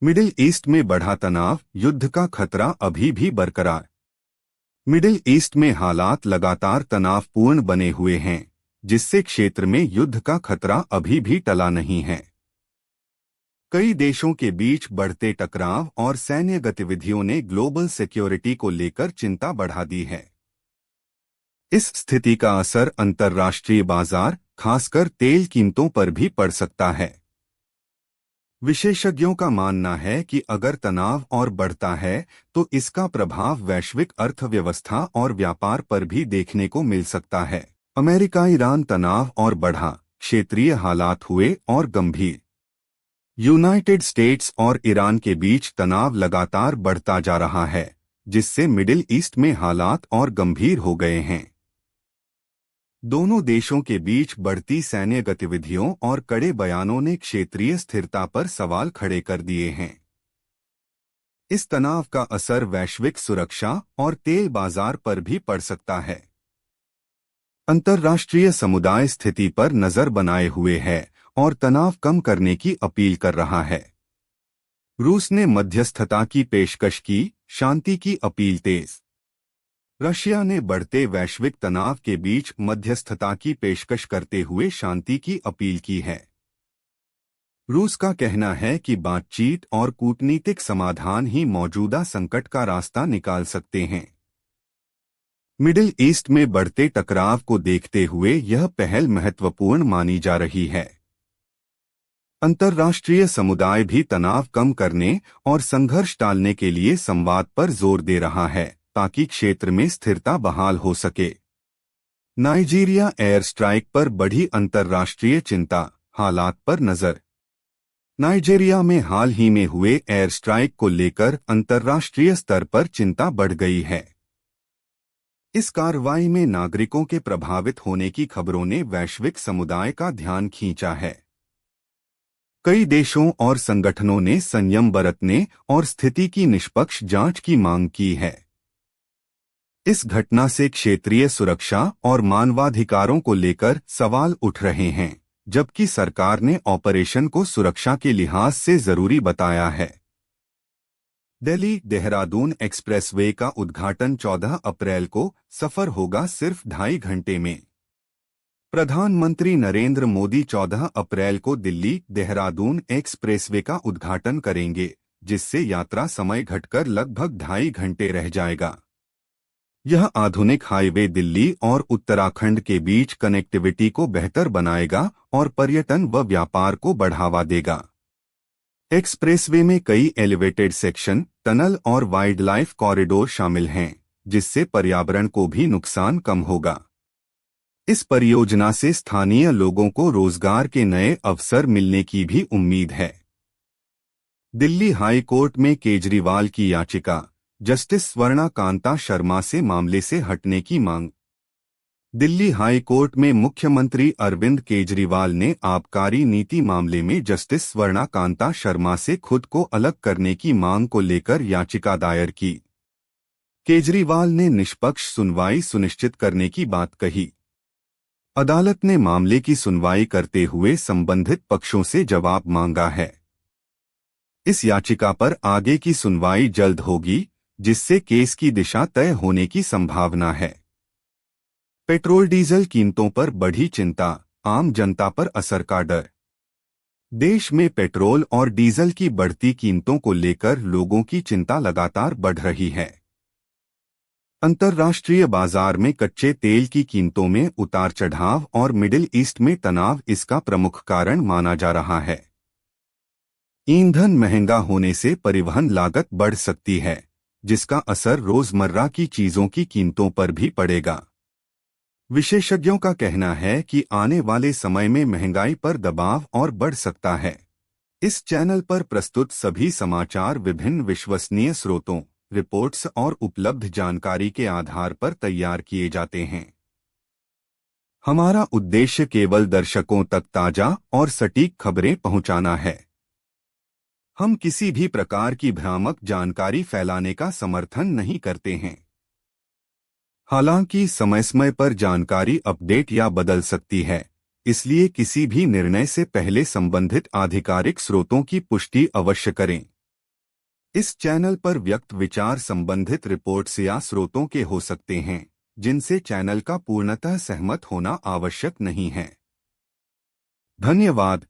Middle east में बढ़ा तनाव, युद्ध का खतरा अभी भी बरकरार। मिडिल ईस्ट में हालात लगातार तनावपूर्ण बने हुए हैं, जिससे क्षेत्र में युद्ध का खतरा अभी भी टला नहीं है। कई देशों के बीच बढ़ते टकराव और सैन्य गतिविधियों ने ग्लोबल सिक्योरिटी को लेकर चिंता बढ़ा दी है। इस स्थिति का असर अंतर्राष्ट्रीय बाजार, खासकर तेल कीमतों पर भी पड़ सकता है। विशेषज्ञों का मानना है कि अगर तनाव और बढ़ता है तो इसका प्रभाव वैश्विक अर्थव्यवस्था और व्यापार पर भी देखने को मिल सकता है। अमेरिका ईरान तनाव और बढ़ा, क्षेत्रीय हालात हुए और गंभीर। यूनाइटेड स्टेट्स और ईरान के बीच तनाव लगातार बढ़ता जा रहा है, जिससे मिडिल ईस्ट में हालात और गंभीर हो गए हैं। दोनों देशों के बीच बढ़ती सैन्य गतिविधियों और कड़े बयानों ने क्षेत्रीय स्थिरता पर सवाल खड़े कर दिए हैं। इस तनाव का असर वैश्विक सुरक्षा और तेल बाजार पर भी पड़ सकता है। अंतर्राष्ट्रीय समुदाय स्थिति पर नजर बनाए हुए है और तनाव कम करने की अपील कर रहा है। रूस ने मध्यस्थता की पेशकश की, शांति की अपील तेज। रशिया ने बढ़ते वैश्विक तनाव के बीच मध्यस्थता की पेशकश करते हुए शांति की अपील की है। रूस का कहना है कि बातचीत और कूटनीतिक समाधान ही मौजूदा संकट का रास्ता निकाल सकते हैं। मिडिल ईस्ट में बढ़ते टकराव को देखते हुए यह पहल महत्वपूर्ण मानी जा रही है। अंतर्राष्ट्रीय समुदाय भी तनाव कम करने और संघर्ष टालने के लिए संवाद पर जोर दे रहा है, ताकि क्षेत्र में स्थिरता बहाल हो सके। नाइजीरिया एयर स्ट्राइक पर बढ़ी अंतर्राष्ट्रीय चिंता, हालात पर नजर। नाइजीरिया में हाल ही में हुए एयर स्ट्राइक को लेकर अंतर्राष्ट्रीय स्तर पर चिंता बढ़ गई है। इस कार्रवाई में नागरिकों के प्रभावित होने की खबरों ने वैश्विक समुदाय का ध्यान खींचा है। कई देशों और संगठनों ने संयम बरतने और स्थिति की निष्पक्ष जांच की मांग की है। इस घटना से क्षेत्रीय सुरक्षा और मानवाधिकारों को लेकर सवाल उठ रहे हैं, जबकि सरकार ने ऑपरेशन को सुरक्षा के लिहाज से जरूरी बताया है। दिल्ली देहरादून एक्सप्रेसवे का उद्घाटन 14 अप्रैल को, सफर होगा सिर्फ 2.5 घंटे में। प्रधानमंत्री नरेंद्र मोदी 14 अप्रैल को दिल्ली देहरादून एक्सप्रेसवे का उद्घाटन करेंगे, जिससे यात्रा समय घटकर लगभग 2.5 घंटे रह जाएगा। यह आधुनिक हाईवे दिल्ली और उत्तराखंड के बीच कनेक्टिविटी को बेहतर बनाएगा और पर्यटन व व्यापार को बढ़ावा देगा। एक्सप्रेसवे में कई एलिवेटेड सेक्शन, टनल और वाइल्ड लाइफ कॉरिडोर शामिल हैं, जिससे पर्यावरण को भी नुकसान कम होगा। इस परियोजना से स्थानीय लोगों को रोजगार के नए अवसर मिलने की भी उम्मीद है। दिल्ली हाई कोर्ट में केजरीवाल की याचिका, जस्टिस स्वर्णा कांता शर्मा से मामले से हटने की मांग। दिल्ली हाई कोर्ट में मुख्यमंत्री अरविंद केजरीवाल ने आबकारी नीति मामले में जस्टिस स्वर्णा कांता शर्मा से खुद को अलग करने की मांग को लेकर याचिका दायर की। केजरीवाल ने निष्पक्ष सुनवाई सुनिश्चित करने की बात कही। अदालत ने मामले की सुनवाई करते हुए संबंधित पक्षों से जवाब मांगा है। इस याचिका पर आगे की सुनवाई जल्द होगी, जिससे केस की दिशा तय होने की संभावना है। पेट्रोल डीजल कीमतों पर बढ़ी चिंता, आम जनता पर असर का डर। देश में पेट्रोल और डीजल की बढ़ती कीमतों को लेकर लोगों की चिंता लगातार बढ़ रही है। अंतर्राष्ट्रीय बाजार में कच्चे तेल की कीमतों में उतार चढ़ाव और मिडिल ईस्ट में तनाव इसका प्रमुख कारण माना जा रहा है। ईंधन महंगा होने से परिवहन लागत बढ़ सकती है, जिसका असर रोजमर्रा की चीजों की कीमतों पर भी पड़ेगा। विशेषज्ञों का कहना है कि आने वाले समय में महंगाई पर दबाव और बढ़ सकता है। इस चैनल पर प्रस्तुत सभी समाचार विभिन्न विश्वसनीय स्रोतों, रिपोर्ट्स और उपलब्ध जानकारी के आधार पर तैयार किए जाते हैं। हमारा उद्देश्य केवल दर्शकों तक ताजा और सटीक खबरें पहुंचाना है। हम किसी भी प्रकार की भ्रामक जानकारी फैलाने का समर्थन नहीं करते हैं। हालांकि समय समय पर जानकारी अपडेट या बदल सकती है, इसलिए किसी भी निर्णय से पहले संबंधित आधिकारिक स्रोतों की पुष्टि अवश्य करें। इस चैनल पर व्यक्त विचार संबंधित रिपोर्ट्स या स्रोतों के हो सकते हैं, जिनसे चैनल का पूर्णतः सहमत होना आवश्यक नहीं है। धन्यवाद।